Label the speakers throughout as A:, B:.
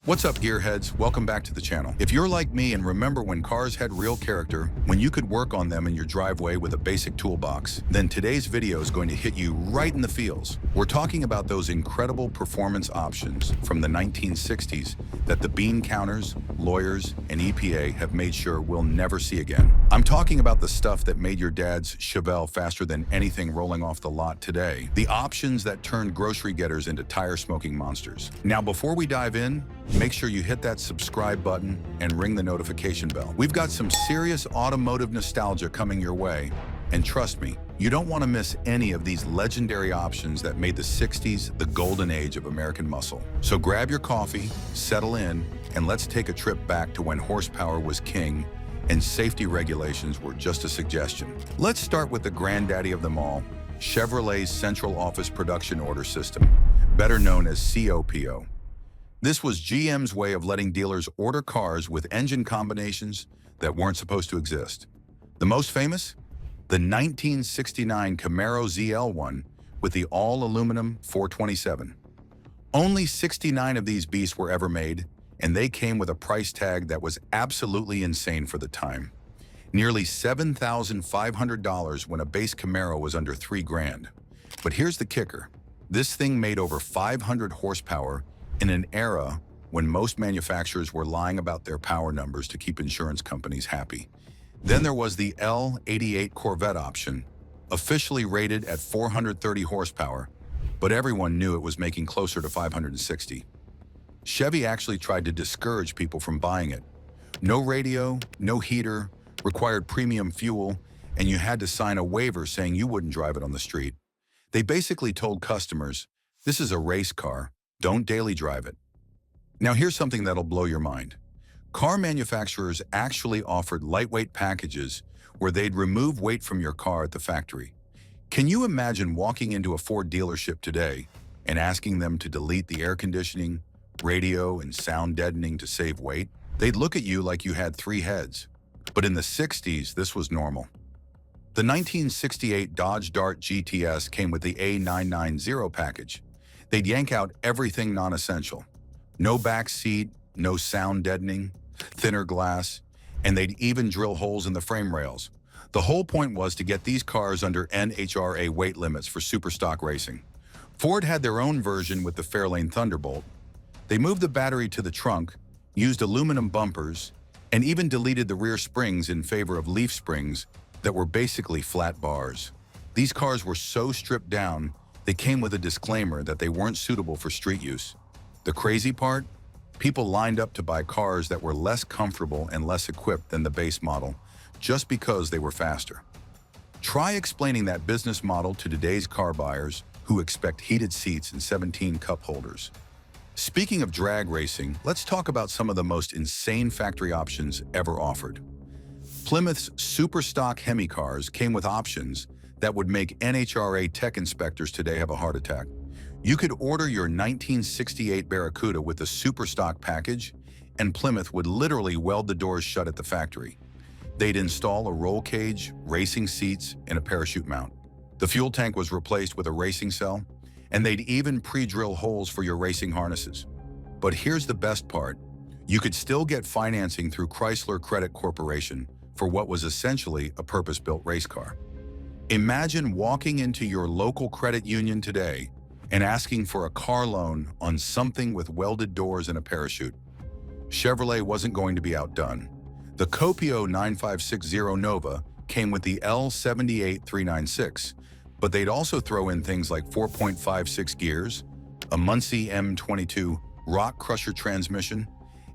A: What's up, gearheads? Welcome back to the channel. If you're like me and remember when cars had real character, when you could work on them in your driveway with a basic toolbox, then today's video is going to hit you right in the feels. We're talking about those incredible performance options from the 1960s that the bean counters, lawyers, and EPA have made sure we'll never see again. I'm talking about the stuff that made your dad's Chevelle faster than anything rolling off the lot today. The options that turned grocery getters into tire-smoking monsters. Now, before we dive in, make sure you hit that subscribe button and ring the notification bell. We've got some serious automotive nostalgia coming your way, and trust me, you don't want to miss any of these legendary options that made the 60s the golden age of American muscle. So grab your coffee, settle in, and let's take a trip back to when horsepower was king and safety regulations were just a suggestion. Let's start with the granddaddy of them all, Chevrolet's Central Office Production Order System, better known as COPO. This was GM's way of letting dealers order cars with engine combinations that weren't supposed to exist. The most famous? The 1969 Camaro ZL1 with the all-aluminum 427. Only 69 of these beasts were ever made, and they came with a price tag that was absolutely insane for the time. Nearly $7,500 when a base Camaro was under $3,000. But here's the kicker. This thing made over 500 horsepower in an era when most manufacturers were lying about their power numbers to keep insurance companies happy. Then there was the L88 Corvette option, officially rated at 430 horsepower, but everyone knew it was making closer to 560. Chevy actually tried to discourage people from buying it. No radio, no heater, required premium fuel, and you had to sign a waiver saying you wouldn't drive it on the street. They basically told customers, this is a race car, don't daily drive it. Now here's something that'll blow your mind. Car manufacturers actually offered lightweight packages where they'd remove weight from your car at the factory. Can you imagine walking into a Ford dealership today and asking them to delete the air conditioning, radio, and sound deadening to save weight? They'd look at you like you had 3 heads. But in the 60s, this was normal. The 1968 Dodge Dart GTS came with the A990 package. They'd yank out everything non-essential. No back seat, no sound deadening, thinner glass, and they'd even drill holes in the frame rails. The whole point was to get these cars under NHRA weight limits for superstock racing. Ford had their own version with the Fairlane Thunderbolt. They moved the battery to the trunk, used aluminum bumpers, and even deleted the rear springs in favor of leaf springs that were basically flat bars. These cars were so stripped down, they came with a disclaimer that they weren't suitable for street use. The crazy part? People lined up to buy cars that were less comfortable and less equipped than the base model, just because they were faster. Try explaining that business model to today's car buyers who expect heated seats and 17 cup holders. Speaking of drag racing, let's talk about some of the most insane factory options ever offered. Plymouth's Superstock Hemi cars came with options that would make NHRA tech inspectors today have a heart attack. You could order your 1968 Barracuda with the Superstock package, and Plymouth would literally weld the doors shut at the factory. They'd install a roll cage, racing seats, and a parachute mount. The fuel tank was replaced with a racing cell, and they'd even pre-drill holes for your racing harnesses. But here's the best part. You could still get financing through Chrysler Credit Corporation for what was essentially a purpose-built race car. Imagine walking into your local credit union today and asking for a car loan on something with welded doors and a parachute. Chevrolet wasn't going to be outdone. The COPO 9560 Nova came with the L78 396, but they'd also throw in things like 4.56 gears, a Muncie M22 rock crusher transmission,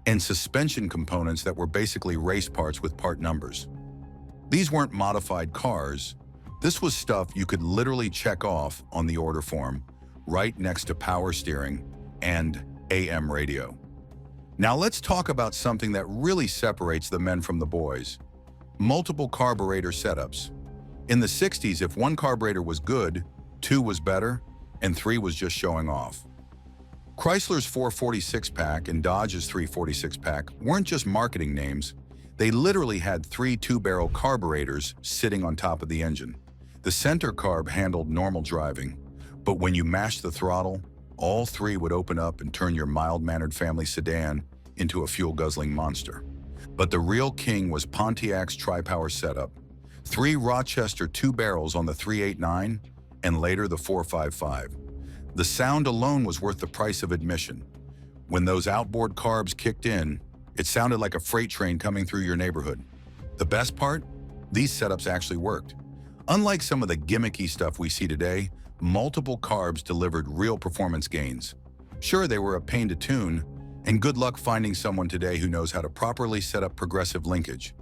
A: and suspension components that were basically race parts with part numbers. These weren't modified cars. This was stuff you could literally check off on the order form, right next to power steering and AM radio. Now let's talk about something that really separates the men from the boys. Multiple carburetor setups. In the 60s, if one carburetor was good, 2 was better, and 3 was just showing off. Chrysler's 446-pack and Dodge's 346-pack weren't just marketing names. They literally had 3 2-barrel carburetors sitting on top of the engine. The center carb handled normal driving, but when you mashed the throttle, all three would open up and turn your mild-mannered family sedan into a fuel-guzzling monster. But the real king was Pontiac's tri-power setup. 3 Rochester 2-barrels on the 389, and later the 455. The sound alone was worth the price of admission. When those outboard carbs kicked in, it sounded like a freight train coming through your neighborhood. The best part? These setups actually worked. Unlike some of the gimmicky stuff we see today, multiple carbs delivered real performance gains. Sure, they were a pain to tune, and good luck finding someone today who knows how to properly set up progressive linkage.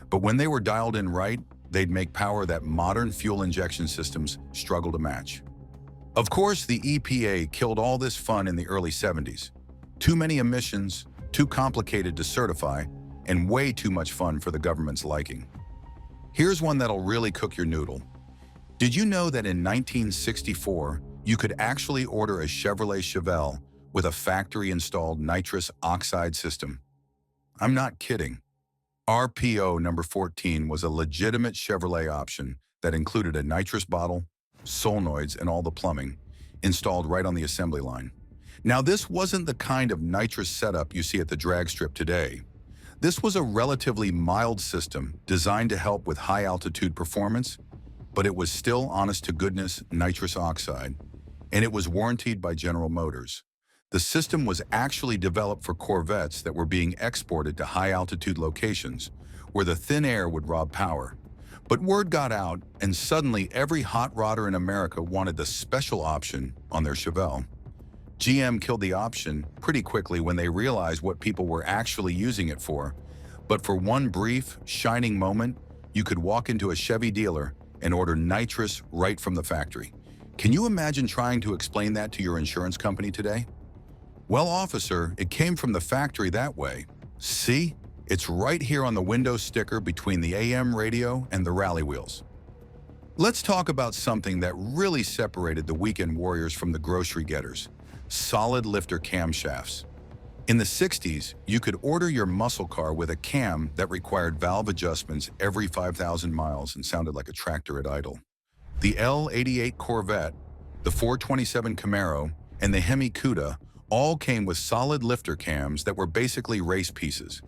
A: But when they were dialed in right, they'd make power that modern fuel injection systems struggle to match. Of course, the EPA killed all this fun in the early 70s. Too many emissions, too complicated to certify, and way too much fun for the government's liking. Here's one that'll really cook your noodle. Did you know that in 1964, you could actually order a Chevrolet Chevelle with a factory-installed nitrous oxide system? I'm not kidding. RPO number 14 was a legitimate Chevrolet option that included a nitrous bottle, solenoids, and all the plumbing, installed right on the assembly line. Now, this wasn't the kind of nitrous setup you see at the drag strip today. This was a relatively mild system designed to help with high-altitude performance, but it was still honest-to-goodness nitrous oxide, and it was warrantied by General Motors. The system was actually developed for Corvettes that were being exported to high-altitude locations where the thin air would rob power. But word got out, and suddenly every hot rodder in America wanted the special option on their Chevelle. GM killed the option pretty quickly when they realized what people were actually using it for. But for one brief, shining moment, you could walk into a Chevy dealer and order nitrous right from the factory. Can you imagine trying to explain that to your insurance company today? Well, officer, it came from the factory that way. See? It's right here on the window sticker between the AM radio and the rally wheels. Let's talk about something that really separated the weekend warriors from the grocery getters: solid lifter camshafts. In the 60s, you could order your muscle car with a cam that required valve adjustments every 5,000 miles and sounded like a tractor at idle. The L88 Corvette, the 427 Camaro, and the Hemi Cuda all came with solid lifter cams that were basically race pieces.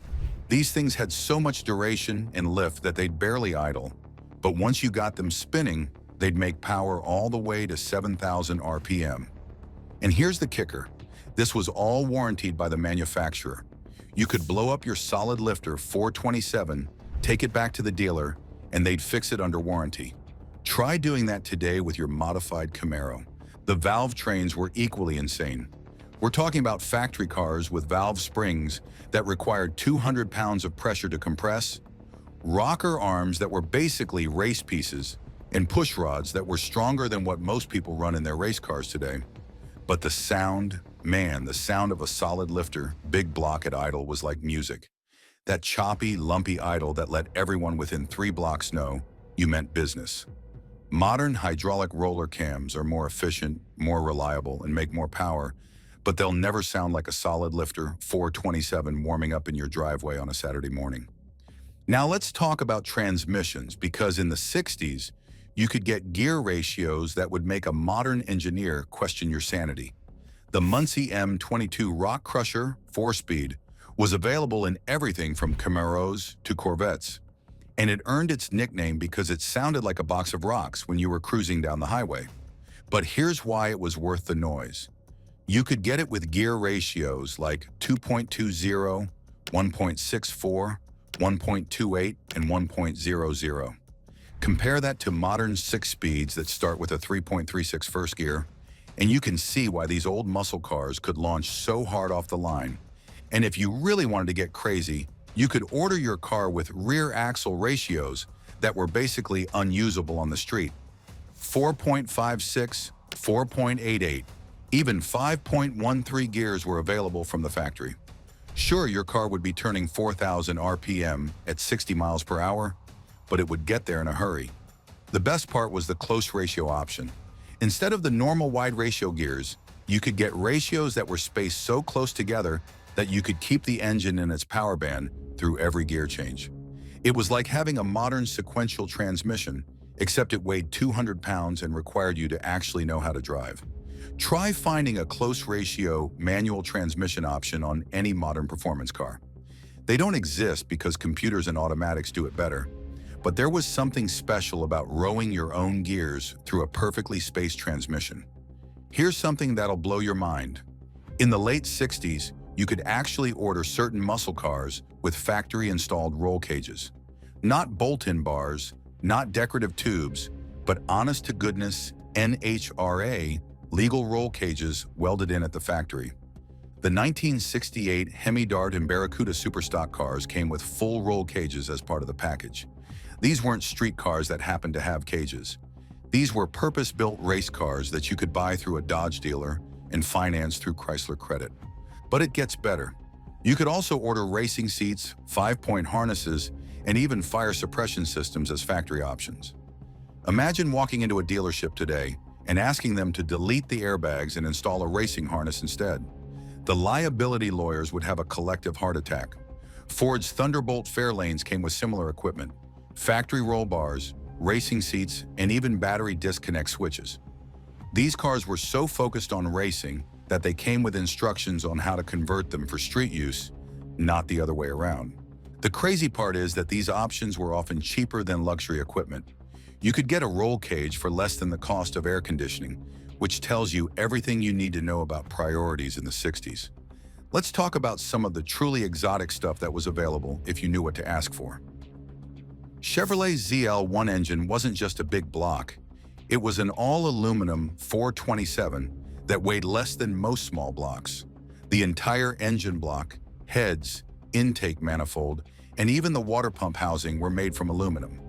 A: These things had so much duration and lift that they'd barely idle, but once you got them spinning, they'd make power all the way to 7,000 RPM. And here's the kicker. This was all warrantied by the manufacturer. You could blow up your solid lifter 427, take it back to the dealer, and they'd fix it under warranty. Try doing that today with your modified Camaro. The valve trains were equally insane. We're talking about factory cars with valve springs that required 200 pounds of pressure to compress, rocker arms that were basically race pieces, and push rods that were stronger than what most people run in their race cars today. But the sound, man, the sound of a solid lifter, big block at idle was like music. That choppy, lumpy idle that let everyone within 3 blocks know you meant business. Modern hydraulic roller cams are more efficient, more reliable, and make more power, but they'll never sound like a solid lifter 427 warming up in your driveway on a Saturday morning. Now let's talk about transmissions, because in the 60s, you could get gear ratios that would make a modern engineer question your sanity. The Muncie M22 Rock Crusher 4-speed was available in everything from Camaros to Corvettes, and it earned its nickname because it sounded like a box of rocks when you were cruising down the highway. But here's why it was worth the noise. You could get it with gear ratios like 2.20, 1.64, 1.28, and 1.00. Compare that to modern 6-speeds that start with a 3.36 first gear, and you can see why these old muscle cars could launch so hard off the line. And if you really wanted to get crazy, you could order your car with rear axle ratios that were basically unusable on the street. 4.56, 4.88, even 5.13 gears were available from the factory. Sure, your car would be turning 4,000 RPM at 60 miles per hour, but it would get there in a hurry. The best part was the close ratio option. Instead of the normal wide ratio gears, you could get ratios that were spaced so close together that you could keep the engine in its power band through every gear change. It was like having a modern sequential transmission, except it weighed 200 pounds and required you to actually know how to drive. Try finding a close ratio manual transmission option on any modern performance car. They don't exist because computers and automatics do it better, but there was something special about rowing your own gears through a perfectly spaced transmission. Here's something that'll blow your mind. In the late 60s, you could actually order certain muscle cars with factory-installed roll cages. Not bolt-in bars, not decorative tubes, but honest-to-goodness NHRA legal roll cages welded in at the factory. The 1968 Hemi Dart and Barracuda Superstock cars came with full roll cages as part of the package. These weren't street cars that happened to have cages. These were purpose-built race cars that you could buy through a Dodge dealer and finance through Chrysler Credit. But it gets better. You could also order racing seats, 5-point harnesses, and even fire suppression systems as factory options. Imagine walking into a dealership today and asking them to delete the airbags and install a racing harness instead. The liability lawyers would have a collective heart attack. Ford's Thunderbolt Fairlanes came with similar equipment: factory roll bars, racing seats, and even battery disconnect switches. These cars were so focused on racing that they came with instructions on how to convert them for street use, not the other way around. The crazy part is that these options were often cheaper than luxury equipment. You could get a roll cage for less than the cost of air conditioning, which tells you everything you need to know about priorities in the 60s. Let's talk about some of the truly exotic stuff that was available if you knew what to ask for. Chevrolet's ZL1 engine wasn't just a big block. It was an all-aluminum 427 that weighed less than most small blocks. The entire engine block, heads, intake manifold, and even the water pump housing were made from aluminum.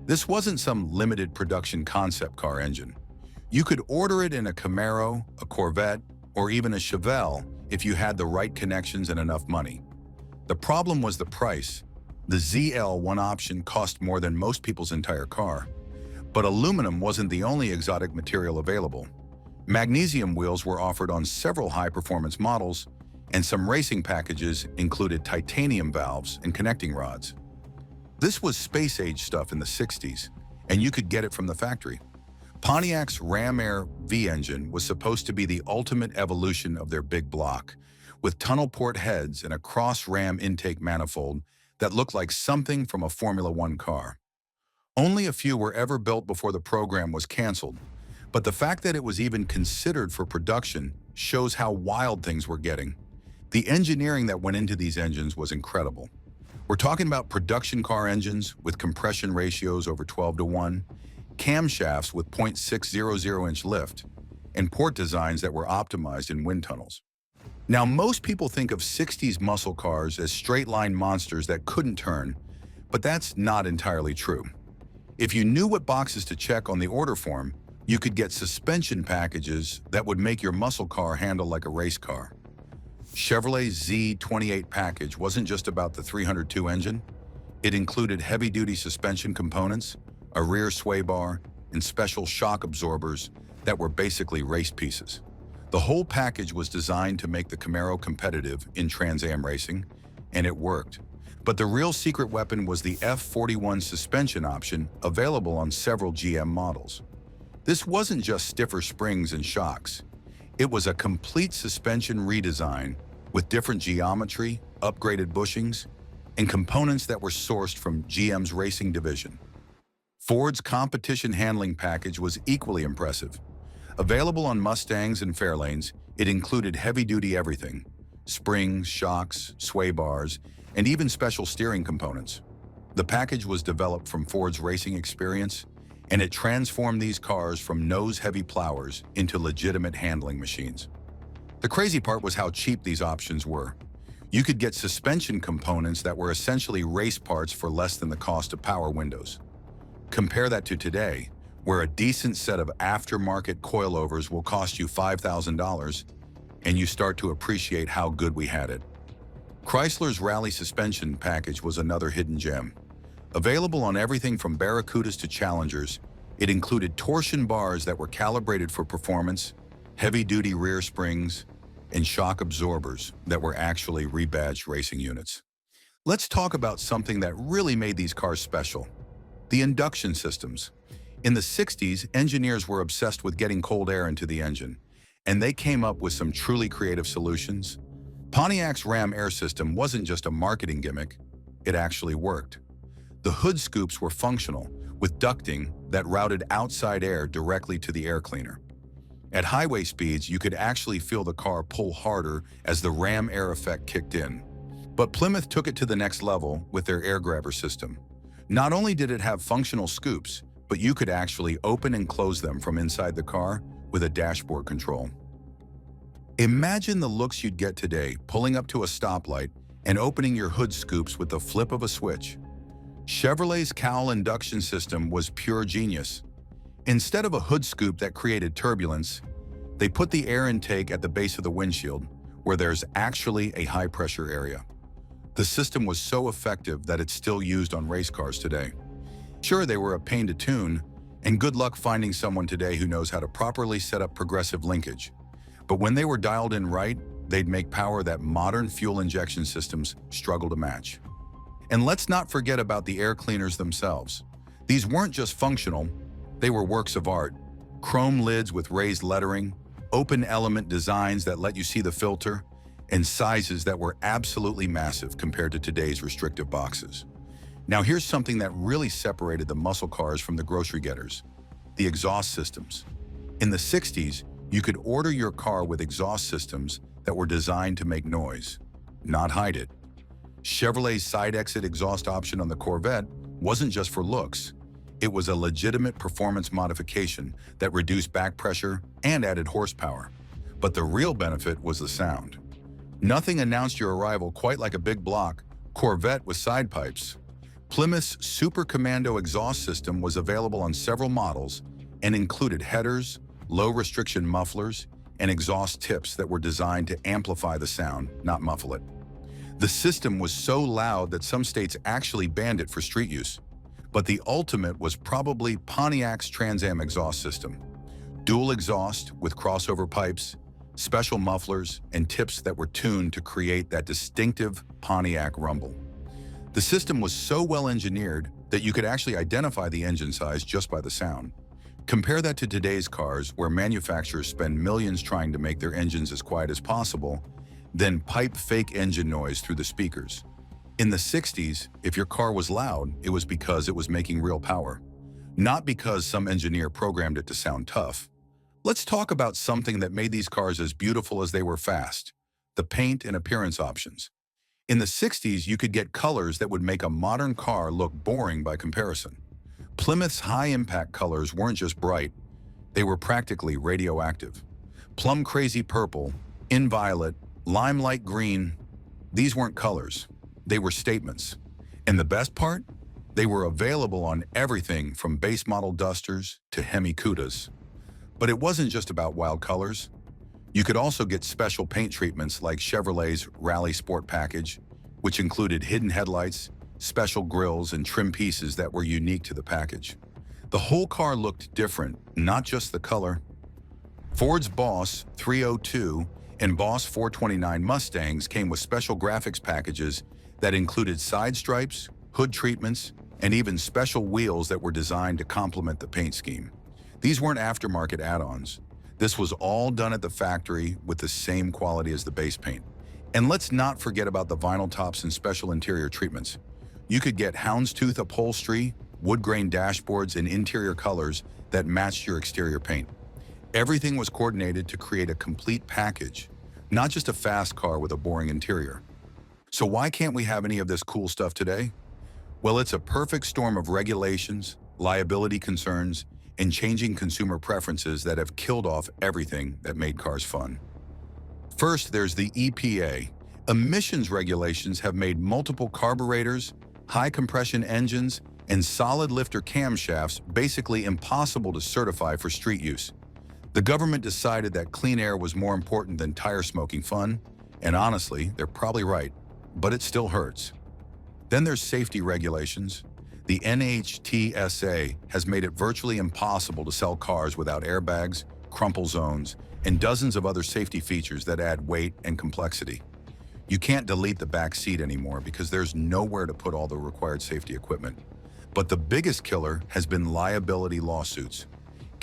A: This wasn't some limited production concept car engine. You could order it in a Camaro, a Corvette, or even a Chevelle if you had the right connections and enough money. The problem was the price. The ZL1 option cost more than most people's entire car. But aluminum wasn't the only exotic material available. Magnesium wheels were offered on several high-performance models, and some racing packages included titanium valves and connecting rods. This was space-age stuff in the 60s, and you could get it from the factory. Pontiac's Ram Air V engine was supposed to be the ultimate evolution of their big block, with tunnel port heads and a cross-ram intake manifold that looked like something from a Formula One car. Only a few were ever built before the program was canceled, but the fact that it was even considered for production shows how wild things were getting. The engineering that went into these engines was incredible. We're talking about production car engines with compression ratios over 12:1, camshafts with 0.600-inch lift, and port designs that were optimized in wind tunnels. Now, most people think of 60s muscle cars as straight-line monsters that couldn't turn, but that's not entirely true. If you knew what boxes to check on the order form, you could get suspension packages that would make your muscle car handle like a race car. Chevrolet's Z28 package wasn't just about the 302 engine. It included heavy-duty suspension components, a rear sway bar, and special shock absorbers that were basically race pieces. The whole package was designed to make the Camaro competitive in Trans Am racing, and it worked. But the real secret weapon was the F41 suspension option available on several GM models. This wasn't just stiffer springs and shocks. It was a complete suspension redesign with different geometry, upgraded bushings, and components that were sourced from GM's racing division. Ford's competition handling package was equally impressive. Available on Mustangs and Fairlanes, it included heavy-duty everything: springs, shocks, sway bars, and even special steering components. The package was developed from Ford's racing experience, and it transformed these cars from nose-heavy plowers into legitimate handling machines. The crazy part was how cheap these options were. You could get suspension components that were essentially race parts for less than the cost of power windows. Compare that to today, where a decent set of aftermarket coilovers will cost you $5,000, and you start to appreciate how good we had it. Chrysler's Rally suspension package was another hidden gem. Available on everything from Barracudas to Challengers, it included torsion bars that were calibrated for performance, heavy-duty rear springs, and shock absorbers that were actually rebadged racing units. Let's talk about something that really made these cars special: the induction systems. In the 60s, engineers were obsessed with getting cold air into the engine, And they came up with some truly creative solutions. Pontiac's Ram air system wasn't just a marketing gimmick, it actually worked. The hood scoops were functional, with ducting that routed outside air directly to the air cleaner. At highway speeds, you could actually feel the car pull harder as the Ram air effect kicked in. But Plymouth took it to the next level with their air grabber system. Not only did it have functional scoops, but you could actually open and close them from inside the car with a dashboard control. Imagine the looks you'd get today pulling up to a stoplight and opening your hood scoops with the flip of a switch. Chevrolet's cowl induction system was pure genius. Instead of a hood scoop that created turbulence, they put the air intake at the base of the windshield, where there's actually a high-pressure area. The system was so effective that it's still used on race cars today. Sure, they were a pain to tune, and good luck finding someone today who knows how to properly set up progressive linkage. But when they were dialed in right, they'd make power that modern fuel injection systems struggle to match. And let's not forget about the air cleaners themselves. These weren't just functional, they were works of art. Chrome lids with raised lettering, open element designs that let you see the filter, and sizes that were absolutely massive compared to today's restrictive boxes. Now here's something that really separated the muscle cars from the grocery getters: the exhaust systems. In the 60s, you could order your car with exhaust systems that were designed to make noise, not hide it. Chevrolet's side exit exhaust option on the Corvette wasn't just for looks. It was a legitimate performance modification that reduced back pressure and added horsepower. But the real benefit was the sound. Nothing announced your arrival quite like a big block Corvette with side pipes. Plymouth's Super Commando exhaust system was available on several models and included headers, low-restriction mufflers, and exhaust tips that were designed to amplify the sound, not muffle it. The system was so loud that some states actually banned it for street use. But the ultimate was probably Pontiac's Trans Am exhaust system. Dual exhaust with crossover pipes, special mufflers, and tips that were tuned to create that distinctive Pontiac rumble. The system was so well engineered that you could actually identify the engine size just by the sound. Compare that to today's cars, where manufacturers spend millions trying to make their engines as quiet as possible, then pipe fake engine noise through the speakers. In the 60s, if your car was loud, it was because it was making real power, not because some engineer programmed it to sound tough. Let's talk about something that made these cars as beautiful as they were fast: the paint and appearance options. In the 60s, you could get colors that would make a modern car look boring by comparison. Plymouth's high-impact colors weren't just bright, they were practically radioactive. Plum crazy purple, inviolet, limelight green, these weren't colors, they were statements. And the best part? They were available on everything from base model Dusters to Hemi Cudas. But it wasn't just about wild colors. You could also get special paint treatments like Chevrolet's Rally Sport package, which included hidden headlights, special grills, and trim pieces that were unique to the package. The whole car looked different, not just the color. Ford's Boss 302 and Boss 429 Mustangs came with special graphics packages that included side stripes, hood treatments, and even special wheels that were designed to complement the paint scheme. These weren't aftermarket add-ons. This was all done at the factory with the same quality as the base paint. And let's not forget about the vinyl tops and special interior treatments. You could get houndstooth upholstery, wood grain dashboards, and interior colors that matched your exterior paint. Everything was coordinated to create a complete package, not just a fast car with a boring interior. So why can't we have any of this cool stuff today? Well, it's a perfect storm of regulations, liability concerns, and changing consumer preferences that have killed off everything that made cars fun. First, there's the EPA. Emissions regulations have made multiple carburetors, high compression engines, and solid lifter camshafts basically impossible to certify for street use. The government decided that clean air was more important than tire smoking fun, and honestly, they're probably right, but it still hurts. Then there's safety regulations. The NHTSA has made it virtually impossible to sell cars without airbags, crumple zones, and dozens of other safety features that add weight and complexity. You can't delete the back seat anymore because there's nowhere to put all the required safety equipment. But the biggest killer has been liability lawsuits.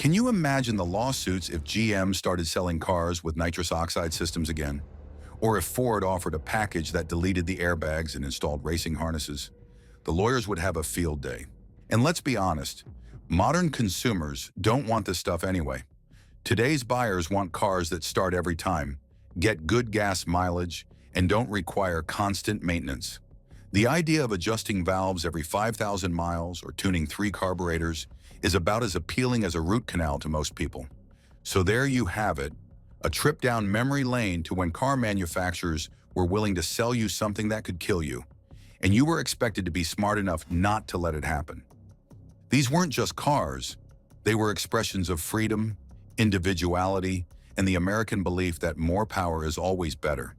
A: Can you imagine the lawsuits if GM started selling cars with nitrous oxide systems again? Or if Ford offered a package that deleted the airbags and installed racing harnesses? The lawyers would have a field day. And let's be honest, modern consumers don't want this stuff anyway. Today's buyers want cars that start every time, get good gas mileage, and don't require constant maintenance. The idea of adjusting valves every 5,000 miles or tuning 3 carburetors is about as appealing as a root canal to most people. So there you have it, a trip down memory lane to when car manufacturers were willing to sell you something that could kill you, and you were expected to be smart enough not to let it happen. These weren't just cars, they were expressions of freedom, individuality, and the American belief that more power is always better.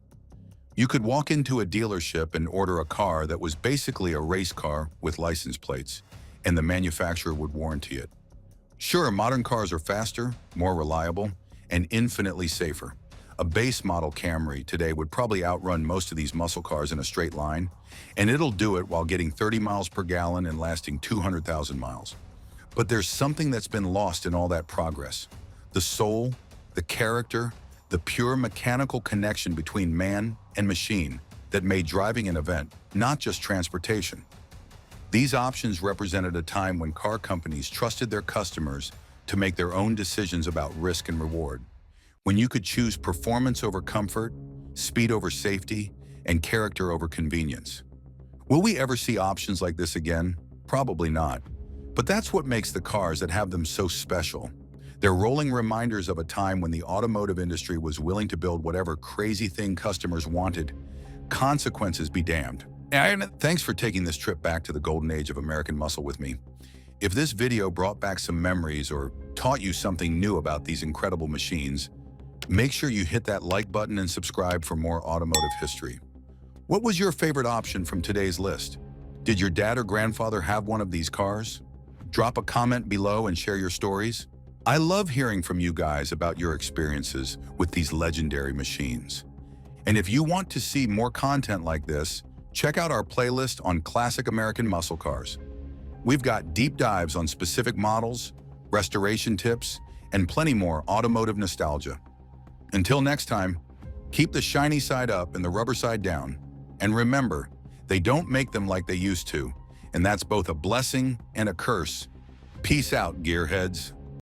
A: You could walk into a dealership and order a car that was basically a race car with license plates, and the manufacturer would warranty it. Sure, modern cars are faster, more reliable, and infinitely safer. A base model Camry today would probably outrun most of these muscle cars in a straight line, and it'll do it while getting 30 miles per gallon and lasting 200,000 miles. But there's something that's been lost in all that progress. The soul, the character, the pure mechanical connection between man and machine that made driving an event, not just transportation. These options represented a time when car companies trusted their customers to make their own decisions about risk and reward, when you could choose performance over comfort, speed over safety, and character over convenience. Will we ever see options like this again? Probably not. But that's what makes the cars that have them so special. They're rolling reminders of a time when the automotive industry was willing to build whatever crazy thing customers wanted. Consequences be damned. And thanks for taking this trip back to the golden age of American muscle with me. If this video brought back some memories or taught you something new about these incredible machines, make sure you hit that like button and subscribe for more automotive history. What was your favorite option from today's list? Did your dad or grandfather have one of these cars? Drop a comment below and share your stories. I love hearing from you guys about your experiences with these legendary machines. And if you want to see more content like this, check out our playlist on classic American muscle cars. We've got deep dives on specific models, restoration tips, and plenty more automotive nostalgia. Until next time, keep the shiny side up and the rubber side down. And remember, they don't make them like they used to, and that's both a blessing and a curse. Peace out, gearheads.